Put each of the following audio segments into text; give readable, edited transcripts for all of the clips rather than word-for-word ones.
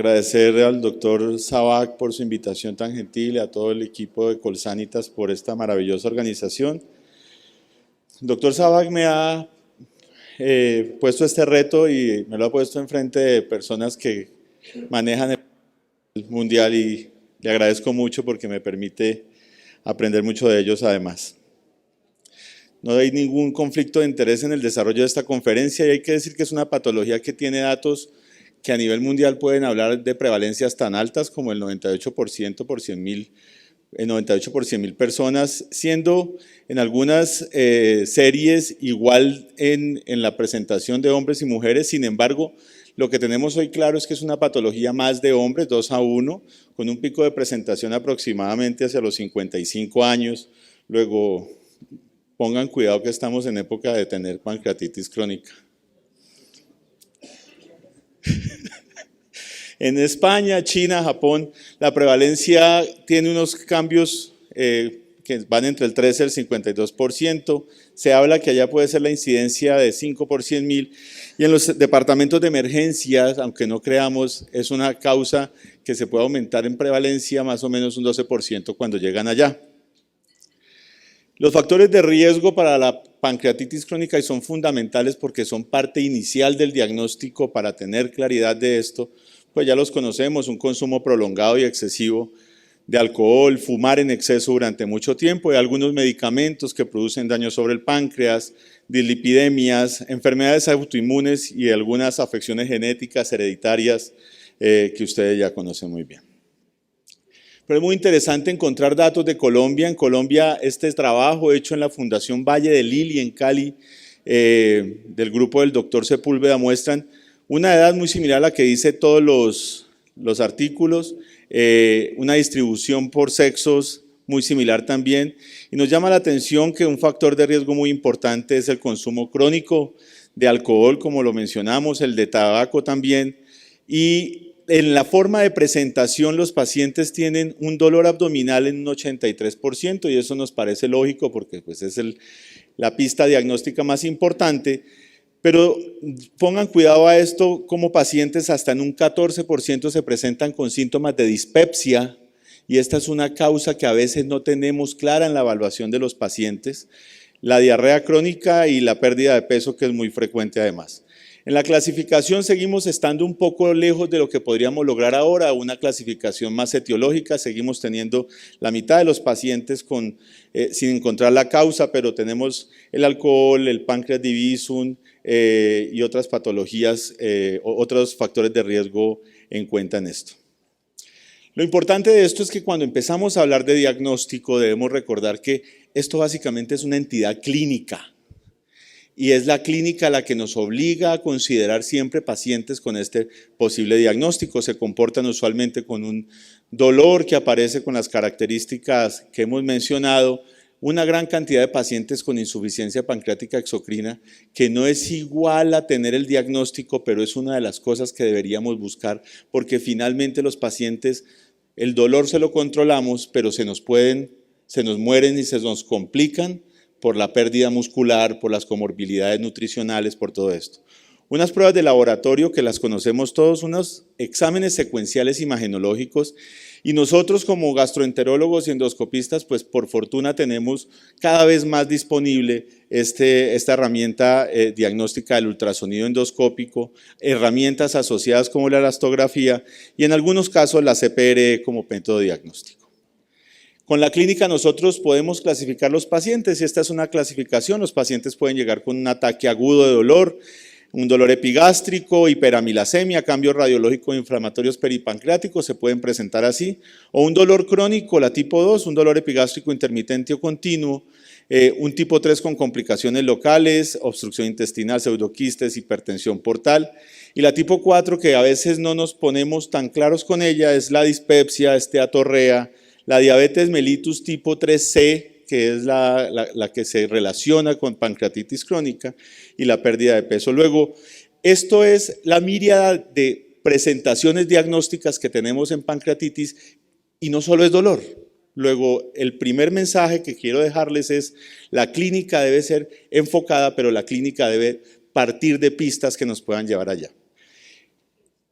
Agradecer al doctor Sabac por su invitación tan gentil y a todo el equipo de Colsanitas por esta maravillosa organización. El doctor Sabac me ha puesto este reto y me lo ha puesto enfrente de personas que manejan el mundial y le agradezco mucho porque me permite aprender mucho de ellos además. No hay ningún conflicto de interés en el desarrollo de esta conferencia y hay que decir que es una patología que tiene datos que a nivel mundial pueden hablar de prevalencias tan altas como el 98% por 100.000, el 98 por 100.000 personas, siendo en algunas series igual en la presentación de hombres y mujeres. Sin embargo, lo que tenemos hoy claro es que es una patología más de hombres, 2-1, con un pico de presentación aproximadamente hacia los 55 años. Luego, pongan cuidado que estamos en época de tener pancreatitis crónica. En España, China, Japón, la prevalencia tiene unos cambios que van entre el 13 y el 52%. Se habla que allá puede ser la incidencia de 5 por 100.000. Y en los departamentos de emergencias, aunque no creamos, es una causa que se puede aumentar en prevalencia más o menos un 12% cuando llegan allá. Los factores de riesgo para la pancreatitis crónica y son fundamentales porque son parte inicial del diagnóstico para tener claridad de esto, pues ya los conocemos: un consumo prolongado y excesivo de alcohol, fumar en exceso durante mucho tiempo y algunos medicamentos que producen daño sobre el páncreas, dislipidemias, enfermedades autoinmunes y algunas afecciones genéticas hereditarias que ustedes ya conocen muy bien. Pero es muy interesante encontrar datos de Colombia. En Colombia, este trabajo hecho en la Fundación Valle de Lili, en Cali, del grupo del doctor Sepúlveda, muestran una edad muy similar a la que dice todos los artículos, una distribución por sexos muy similar también. Y nos llama la atención que un factor de riesgo muy importante es el consumo crónico de alcohol, como lo mencionamos, el de tabaco también. Y en la forma de presentación, los pacientes tienen un dolor abdominal en un 83% y eso nos parece lógico porque pues, es la pista diagnóstica más importante, pero pongan cuidado a esto, como pacientes hasta en un 14% se presentan con síntomas de dispepsia y esta es una causa que a veces no tenemos clara en la evaluación de los pacientes, la diarrea crónica y la pérdida de peso, que es muy frecuente además. En la clasificación seguimos estando un poco lejos de lo que podríamos lograr ahora, una clasificación más etiológica. Seguimos teniendo la mitad de los pacientes sin encontrar la causa, pero tenemos el alcohol, el páncreas divisum y otras patologías, otros factores de riesgo en cuenta en esto. Lo importante de esto es que cuando empezamos a hablar de diagnóstico debemos recordar que esto básicamente es una entidad clínica. Y es la clínica la que nos obliga a considerar siempre pacientes con este posible diagnóstico. Se comportan usualmente con un dolor que aparece con las características que hemos mencionado, una gran cantidad de pacientes con insuficiencia pancreática exocrina, que no es igual a tener el diagnóstico, pero es una de las cosas que deberíamos buscar, porque finalmente los pacientes, el dolor se lo controlamos, pero se nos mueren y se nos complican por la pérdida muscular, por las comorbilidades nutricionales, por todo esto. Unas pruebas de laboratorio que las conocemos todos, unos exámenes secuenciales imagenológicos, y nosotros como gastroenterólogos y endoscopistas, pues por fortuna tenemos cada vez más disponible esta herramienta diagnóstica del ultrasonido endoscópico, herramientas asociadas como la elastografía y en algunos casos la CPRE como método diagnóstico. Con la clínica nosotros podemos clasificar los pacientes y esta es una clasificación. Los pacientes pueden llegar con un ataque agudo de dolor, un dolor epigástrico, hiperamilasemia, cambios radiológicos inflamatorios peripancreáticos, se pueden presentar así, o un dolor crónico, la tipo 2, un dolor epigástrico intermitente o continuo, un tipo 3 con complicaciones locales, obstrucción intestinal, pseudoquistes, hipertensión portal, y la tipo 4 que a veces no nos ponemos tan claros con ella es la dispepsia, esteatorrea, la diabetes mellitus tipo 3C, que es la que se relaciona con pancreatitis crónica, y la pérdida de peso. Luego, esto es la míriada de presentaciones diagnósticas que tenemos en pancreatitis y no solo es dolor. Luego, el primer mensaje que quiero dejarles es: la clínica debe ser enfocada, pero la clínica debe partir de pistas que nos puedan llevar allá.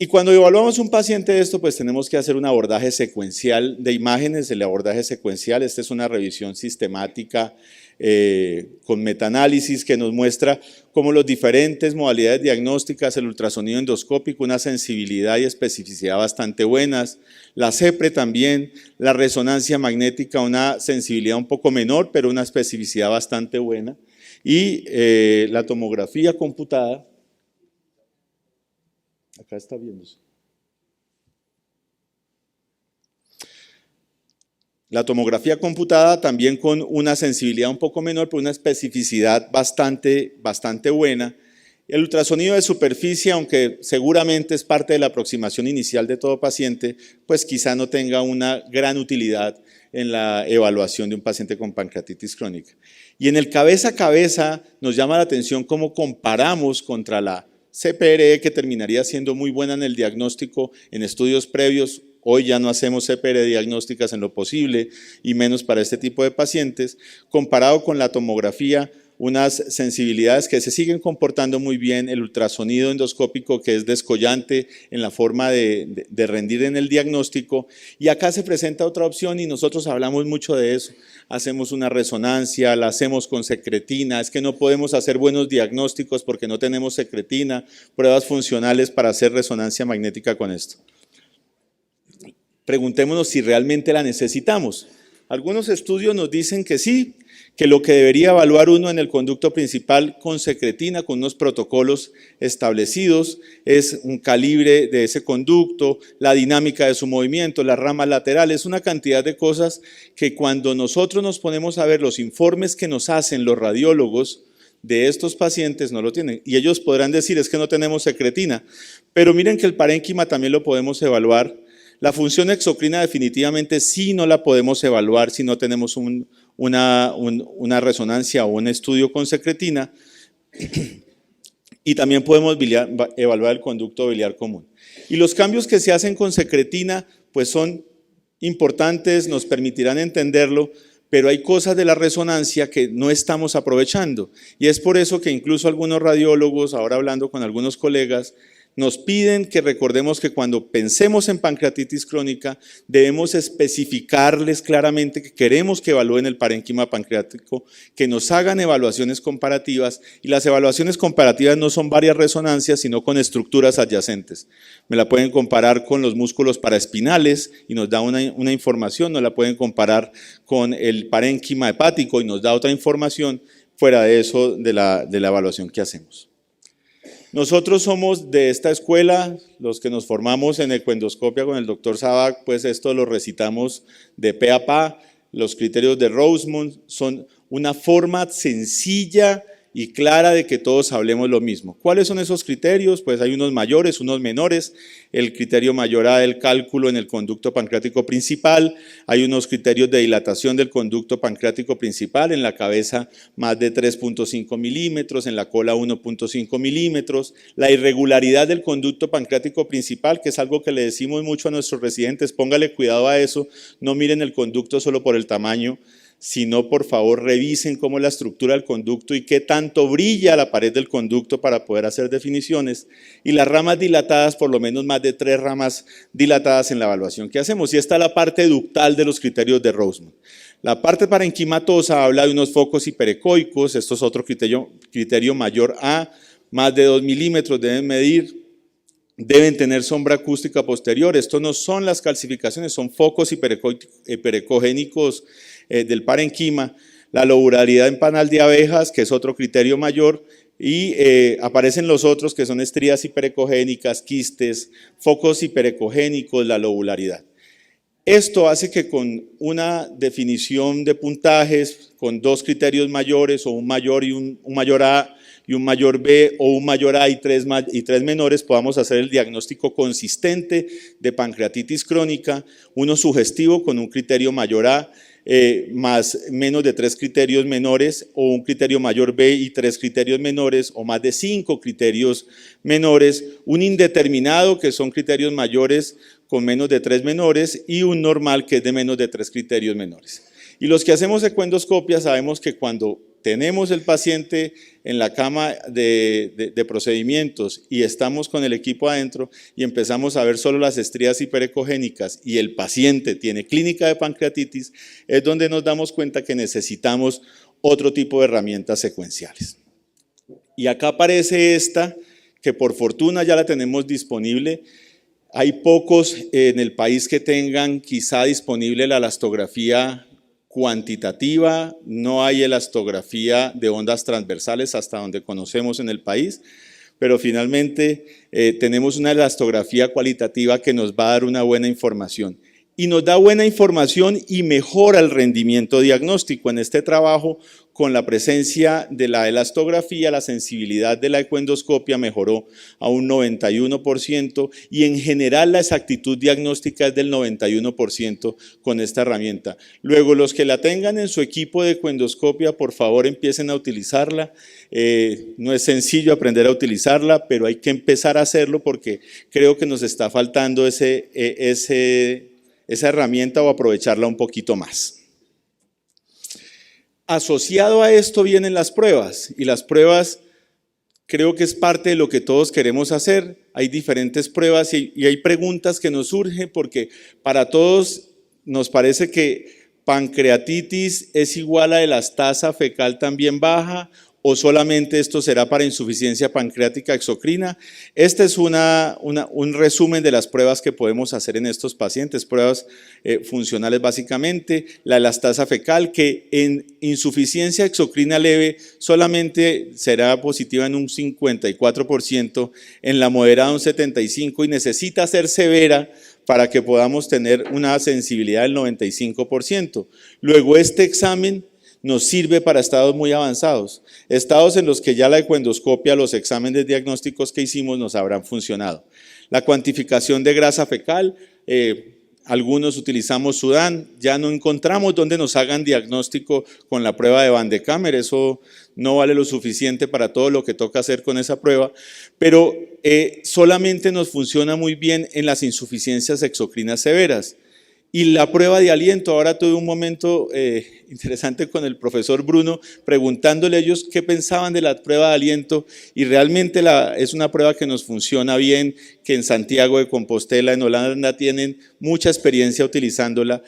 Y cuando evaluamos un paciente de esto, pues tenemos que hacer un abordaje secuencial de imágenes. El abordaje secuencial, esta es una revisión sistemática con metaanálisis que nos muestra cómo las diferentes modalidades diagnósticas, el ultrasonido endoscópico, una sensibilidad y especificidad bastante buenas, la CEPRE también, la resonancia magnética, una sensibilidad un poco menor, pero una especificidad bastante buena, y la tomografía computada. Acá está viéndose. La tomografía computada también con una sensibilidad un poco menor, pero una especificidad bastante buena. El ultrasonido de superficie, aunque seguramente es parte de la aproximación inicial de todo paciente, pues quizá no tenga una gran utilidad en la evaluación de un paciente con pancreatitis crónica. Y en el cabeza a cabeza nos llama la atención cómo comparamos contra la CPRE, que terminaría siendo muy buena en el diagnóstico en estudios previos. Hoy ya no hacemos CPRE diagnósticas en lo posible y menos para este tipo de pacientes, comparado con la tomografía, unas sensibilidades que se siguen comportando muy bien, el ultrasonido endoscópico que es descollante en la forma de rendir en el diagnóstico, y acá se presenta otra opción y nosotros hablamos mucho de eso. Hacemos una resonancia, la hacemos con secretina, es que no podemos hacer buenos diagnósticos porque no tenemos secretina, pruebas funcionales para hacer resonancia magnética con esto. Preguntémonos si realmente la necesitamos. Algunos estudios nos dicen que sí, que lo que debería evaluar uno en el conducto principal con secretina, con unos protocolos establecidos, es un calibre de ese conducto, la dinámica de su movimiento, las ramas laterales, una cantidad de cosas que cuando nosotros nos ponemos a ver los informes que nos hacen los radiólogos de estos pacientes no lo tienen. Y ellos podrán decir, es que no tenemos secretina, pero miren que el parénquima también lo podemos evaluar. La función exocrina definitivamente sí no la podemos evaluar si no tenemos una resonancia o un estudio con secretina, y también podemos evaluar el conducto biliar común. Y los cambios que se hacen con secretina pues son importantes, nos permitirán entenderlo, pero hay cosas de la resonancia que no estamos aprovechando, y es por eso que incluso algunos radiólogos, ahora hablando con algunos colegas, nos piden que recordemos que cuando pensemos en pancreatitis crónica debemos especificarles claramente que queremos que evalúen el parénquima pancreático, que nos hagan evaluaciones comparativas, y las evaluaciones comparativas no son varias resonancias sino con estructuras adyacentes. Me la pueden comparar con los músculos paraespinales y nos da una información, nos la pueden comparar con el parénquima hepático y nos da otra información, fuera de eso de la evaluación que hacemos. Nosotros somos de esta escuela, los que nos formamos en ecoendoscopia con el doctor Sabac, pues esto lo recitamos de pe a pa. Los criterios de Rosemont son una forma sencilla y clara de que todos hablemos lo mismo. ¿Cuáles son esos criterios? Pues hay unos mayores, unos menores. El criterio mayor A del cálculo en el conducto pancreático principal. Hay unos criterios de dilatación del conducto pancreático principal, en la cabeza más de 3.5 milímetros, en la cola 1.5 milímetros. La irregularidad del conducto pancreático principal, que es algo que le decimos mucho a nuestros residentes, póngale cuidado a eso, no miren el conducto solo por el tamaño, sino por favor revisen cómo es la estructura del conducto y qué tanto brilla la pared del conducto para poder hacer definiciones, y las ramas dilatadas, por lo menos más de 3 ramas dilatadas en la evaluación que hacemos. Y esta es la parte ductal de los criterios de Rosemont. La parte parenquimatosa habla de unos focos hiperecoicos, esto es otro criterio mayor A, más de 2 milímetros deben medir. Deben tener sombra acústica posterior. Esto no son las calcificaciones, son focos hiperecogénicos del parenquima. La lobularidad en panal de abejas, que es otro criterio mayor, y aparecen los otros que son estrías hiperecogénicas, quistes, focos hiperecogénicos, la lobularidad. Esto hace que con una definición de puntajes, con 2 criterios mayores, o un mayor y un mayor A, y un mayor B, o un mayor A y tres menores, podamos hacer el diagnóstico consistente de pancreatitis crónica, uno sugestivo con un criterio mayor A, menos de 3 criterios menores, o un criterio mayor B y 3 criterios menores, o más de 5 criterios menores, un indeterminado, que son criterios mayores con menos de 3 menores, y un normal, que es de menos de 3 criterios menores. Y los que hacemos ecoendoscopia sabemos que cuando tenemos el paciente en la cama de procedimientos y estamos con el equipo adentro y empezamos a ver solo las estrías hiperecogénicas y el paciente tiene clínica de pancreatitis, es donde nos damos cuenta que necesitamos otro tipo de herramientas secuenciales. Y acá aparece esta, que por fortuna ya la tenemos disponible. Hay pocos en el país que tengan quizá disponible la elastografía cuantitativa, no hay elastografía de ondas transversales hasta donde conocemos en el país, pero finalmente tenemos una elastografía cualitativa que nos va a dar una buena información. Y nos da buena información y mejora el rendimiento diagnóstico. En este trabajo, con la presencia de la elastografía, la sensibilidad de la ecoendoscopia mejoró a un 91% y en general la exactitud diagnóstica es del 91% con esta herramienta. Luego, los que la tengan en su equipo de ecoendoscopia, por favor empiecen a utilizarla. No es sencillo aprender a utilizarla, pero hay que empezar a hacerlo porque creo que nos está faltando esa herramienta o aprovecharla un poquito más. Asociado a esto vienen las pruebas, y las pruebas creo que es parte de lo que todos queremos hacer. Hay diferentes pruebas y hay preguntas que nos surgen porque para todos nos parece que pancreatitis es igual a elastasa fecal también baja, o solamente esto será para insuficiencia pancreática exocrina. Este es un resumen de las pruebas que podemos hacer en estos pacientes, pruebas funcionales básicamente. La elastasa fecal, que en insuficiencia exocrina leve solamente será positiva en un 54%, en la moderada un 75% y necesita ser severa para que podamos tener una sensibilidad del 95%. Luego este examen nos sirve para estados muy avanzados, estados en los que ya la ecoendoscopia, los exámenes diagnósticos que hicimos nos habrán funcionado. La cuantificación de grasa fecal, algunos utilizamos Sudán, ya no encontramos donde nos hagan diagnóstico con la prueba de Van de Kammer, eso no vale lo suficiente para todo lo que toca hacer con esa prueba, pero solamente nos funciona muy bien en las insuficiencias exocrinas severas. Y la prueba de aliento, ahora tuve un momento interesante con el profesor Bruno, preguntándole a ellos qué pensaban de la prueba de aliento, y realmente es una prueba que nos funciona bien, que en Santiago de Compostela, en Holanda, tienen mucha experiencia utilizándola.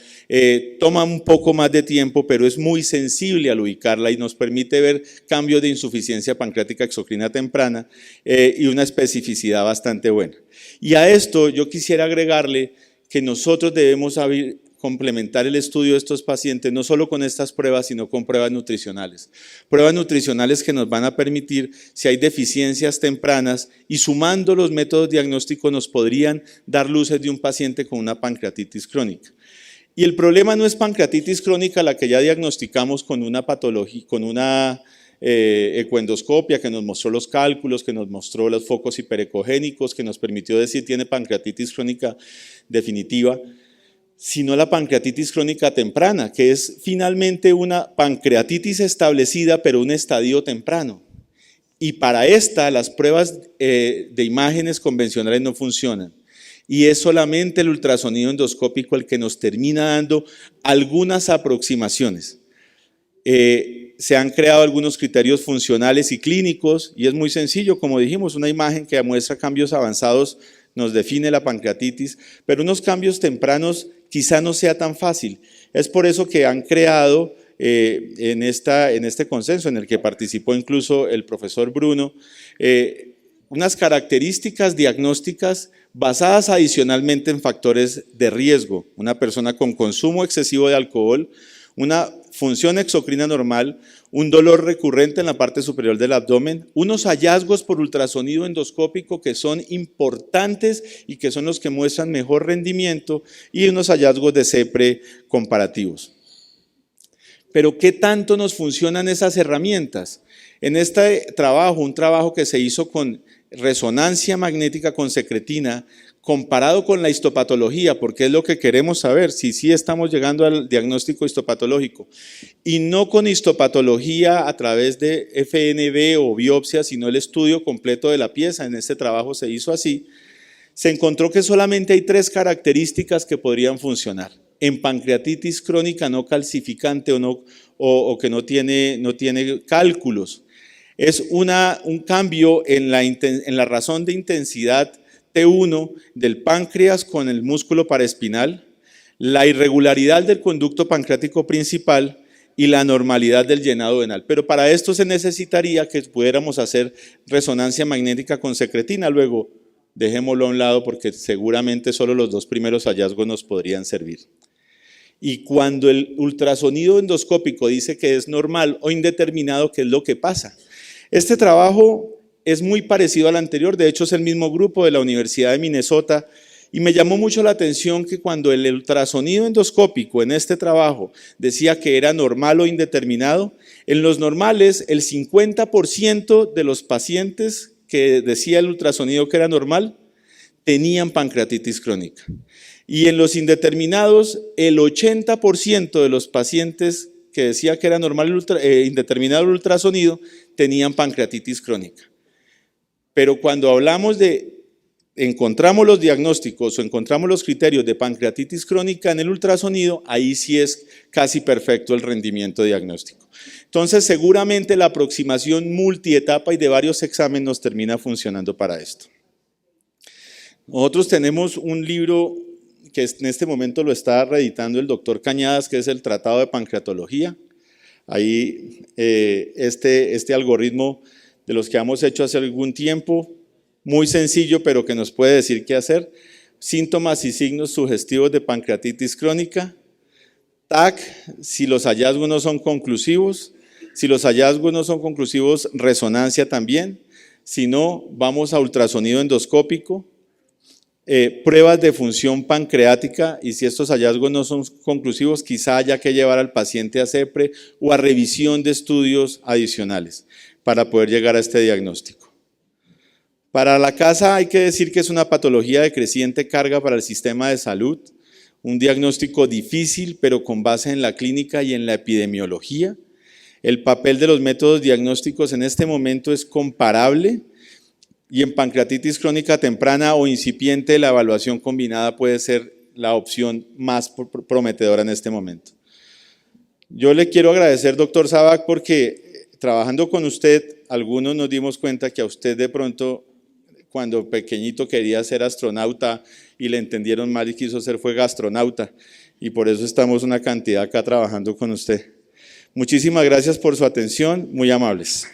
Toma un poco más de tiempo, pero es muy sensible al ubicarla y nos permite ver cambios de insuficiencia pancreática exocrina temprana y una especificidad bastante buena. Y a esto yo quisiera agregarle que nosotros debemos complementar el estudio de estos pacientes, no solo con estas pruebas, sino con pruebas nutricionales. Pruebas nutricionales que nos van a permitir, si hay deficiencias tempranas, y sumando los métodos diagnósticos nos podrían dar luces de un paciente con una pancreatitis crónica. Y el problema no es pancreatitis crónica, la que ya diagnosticamos con una patología, con una ecoendoscopia que nos mostró los cálculos, que nos mostró los focos hiperecogénicos, que nos permitió decir tiene pancreatitis crónica definitiva, sino la pancreatitis crónica temprana, que es finalmente una pancreatitis establecida, pero un estadio temprano. Y para esta, las pruebas de imágenes convencionales no funcionan. Y es solamente el ultrasonido endoscópico el que nos termina dando algunas aproximaciones. Se han creado algunos criterios funcionales y clínicos y es muy sencillo, como dijimos, una imagen que muestra cambios avanzados nos define la pancreatitis, pero unos cambios tempranos quizá no sea tan fácil. Es por eso que han creado en este consenso en el que participó incluso el profesor Bruno, unas características diagnósticas basadas adicionalmente en factores de riesgo. Una persona con consumo excesivo de alcohol, una función exocrina normal, un dolor recurrente en la parte superior del abdomen, unos hallazgos por ultrasonido endoscópico que son importantes y que son los que muestran mejor rendimiento y unos hallazgos de CEPRE comparativos. Pero ¿qué tanto nos funcionan esas herramientas? En este trabajo, un trabajo que se hizo con resonancia magnética con secretina, comparado con la histopatología, porque es lo que queremos saber, si sí estamos llegando al diagnóstico histopatológico, y no con histopatología a través de FNB o biopsia, sino el estudio completo de la pieza. En este trabajo se hizo así. Se encontró que solamente hay 3 características que podrían funcionar en pancreatitis crónica no calcificante o que no tiene cálculos. Es un cambio en la razón de intensidad T1 del páncreas con el músculo paraespinal, la irregularidad del conducto pancreático principal y la normalidad del llenado venal. Pero para esto se necesitaría que pudiéramos hacer resonancia magnética con secretina. Luego, dejémoslo a un lado porque seguramente solo los 2 primeros hallazgos nos podrían servir. Y cuando el ultrasonido endoscópico dice que es normal o indeterminado, ¿qué es lo que pasa? Este trabajo es muy parecido al anterior, de hecho es el mismo grupo de la Universidad de Minnesota, y me llamó mucho la atención que cuando el ultrasonido endoscópico en este trabajo decía que era normal o indeterminado, en los normales el 50% de los pacientes que decía el ultrasonido que era normal tenían pancreatitis crónica. Y en los indeterminados, el 80% de los pacientes que decía que era normal indeterminado el ultrasonido tenían pancreatitis crónica. Pero cuando hablamos encontramos los diagnósticos o encontramos los criterios de pancreatitis crónica en el ultrasonido, ahí sí es casi perfecto el rendimiento diagnóstico. Entonces, seguramente la aproximación multietapa y de varios exámenes nos termina funcionando para esto. Nosotros tenemos un libro que en este momento lo está reeditando el doctor Cañadas, que es el Tratado de Pancreatología. Ahí este algoritmo de los que hemos hecho hace algún tiempo, muy sencillo, pero que nos puede decir qué hacer. Síntomas y signos sugestivos de pancreatitis crónica. TAC, si los hallazgos no son conclusivos. Si los hallazgos no son conclusivos, resonancia también. Si no, vamos a ultrasonido endoscópico. Pruebas de función pancreática, y si estos hallazgos no son conclusivos, quizá haya que llevar al paciente a CEPRE o a revisión de estudios adicionales para poder llegar a este diagnóstico. Para la casa hay que decir que es una patología de creciente carga para el sistema de salud, un diagnóstico difícil pero con base en la clínica y en la epidemiología. El papel de los métodos diagnósticos en este momento es comparable y en pancreatitis crónica temprana o incipiente la evaluación combinada puede ser la opción más prometedora en este momento. Yo le quiero agradecer, doctor Sabac, porque trabajando con usted, algunos nos dimos cuenta que a usted de pronto, cuando pequeñito quería ser astronauta y le entendieron mal y quiso ser fue gastronauta, y por eso estamos una cantidad acá trabajando con usted. Muchísimas gracias por su atención, muy amables.